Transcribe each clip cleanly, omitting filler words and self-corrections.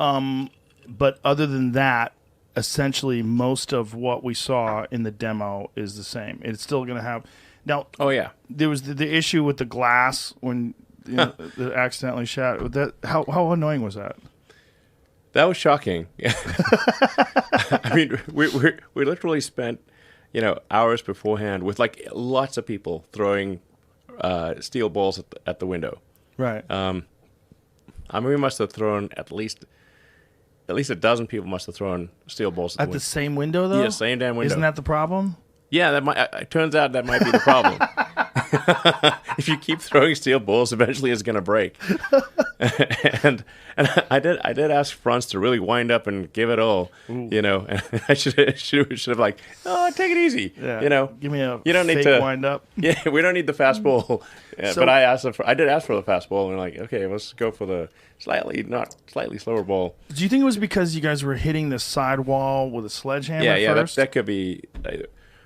But other than that, essentially most of what we saw in the demo is the same. It's still going to have now. Oh yeah, there was the issue with the glass when it accidentally shattered. That how annoying was that? That was shocking. I mean, we literally spent hours beforehand with like lots of people throwing steel balls at the window. Right. I mean, we must have thrown at least a dozen people must have thrown steel balls at the same window, though? Yeah, same damn window. Isn't that the problem? Yeah, it turns out that might be the problem. If you keep throwing steel balls, eventually it's going to break. and I did ask Franz to really wind up and give it all. Ooh. And I should have like, oh, take it easy. Yeah. Give me a you don't fake need to wind up. Yeah, we don't need the fastball. Yeah, but I did ask for the fastball, and they're like, okay, let's go for the slightly slower ball. Do you think it was because you guys were hitting the sidewall with a sledgehammer? Yeah, first? that could be.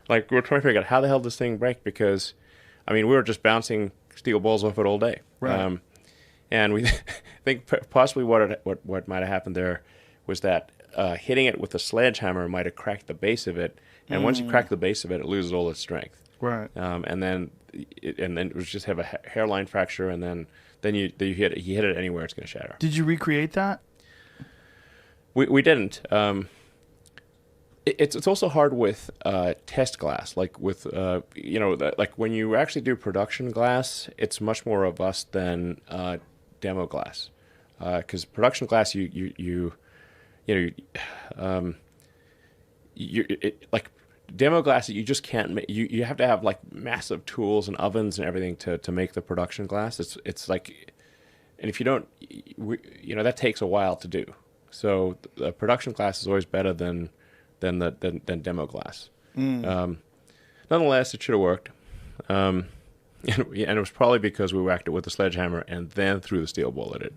Like, we're trying to figure out how the hell this thing break, because, I mean, we were just bouncing steel balls off it all day. Right. And we think possibly what might have happened there was that hitting it with a sledgehammer might have cracked the base of it. And once you crack the base of it, it loses all its strength. Right. And then it was just have a hairline fracture, and then you hit it. You hit it anywhere, it's going to shatter. Did you recreate that? We didn't. It's also hard with test glass, like with like when you actually do production glass, it's much more robust than demo glass, because production glass like demo glass, you just can't make. You have to have like massive tools and ovens and everything to make the production glass. It's like, and if you don't, that takes a while to do. So the production glass is always better than demo glass. Nonetheless, it should have worked. And it was probably because we whacked it with a sledgehammer and then threw the steel ball at it.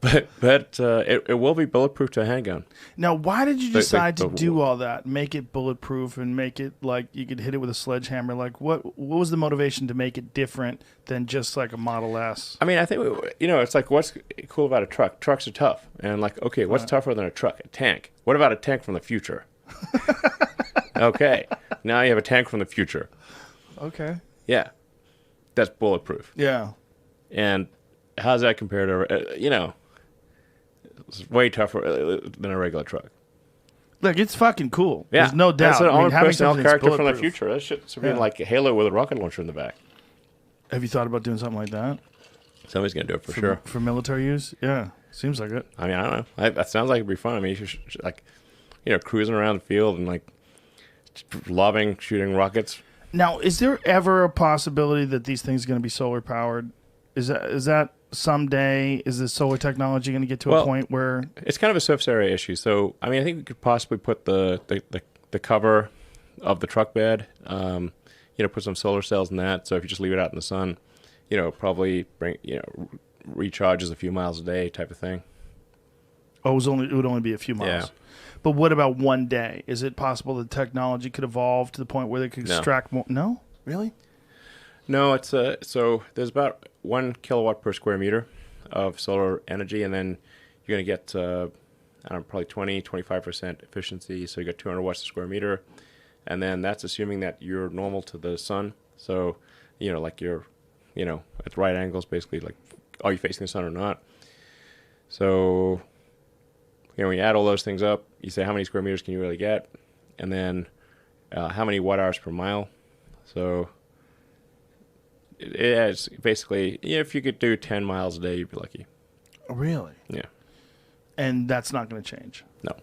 But it will be bulletproof to a handgun. Now, why did you decide to do all that? Make it bulletproof and make it like you could hit it with a sledgehammer? Like, what was the motivation to make it different than just like a Model S? I mean, I think, it's like, what's cool about a truck? Trucks are tough. And like, okay, what's tougher than a truck? A tank. What about a tank from the future? Okay, now you have a tank from the future. Okay. Yeah, that's bulletproof. Yeah. And how's that compared to, it's way tougher than a regular truck. Look, it's fucking cool. Yeah. There's no doubt. That's an armored having personnel something that's character from the bulletproof. future. That shit's being like a Halo with a rocket launcher in the back. Have you thought about doing something like that? Somebody's going to do it for sure. For military use? Yeah. Seems like it. I mean, I don't know. That sounds like it'd be fun. I mean, you should like, cruising around the field and like lobbing, shooting rockets. Now, is there ever a possibility that these things are going to be solar powered? Is that someday? Is the solar technology going to get to a point where it's kind of a surface area issue? So, I mean, I think we could possibly put the cover of the truck bed, put some solar cells in that. So if you just leave it out in the sun, probably bring, recharges a few miles a day type of thing. Oh, it would only be a few miles. Yeah. But what about one day? Is it possible that technology could evolve to the point where they could extract more? No? Really? No, it's so there's about 1 kilowatt per square meter of solar energy, and then you're going to get probably 25% efficiency. So you got 200 watts per square meter, and then that's assuming that you're normal to the sun. So like you're at right angles, basically, like are you facing the sun or not? So when you add all those things up, you say how many square meters can you really get, and then how many watt hours per mile. So it's basically, if you could do 10 miles a day, you'd be lucky. Really? Yeah. And that's not going to change? No.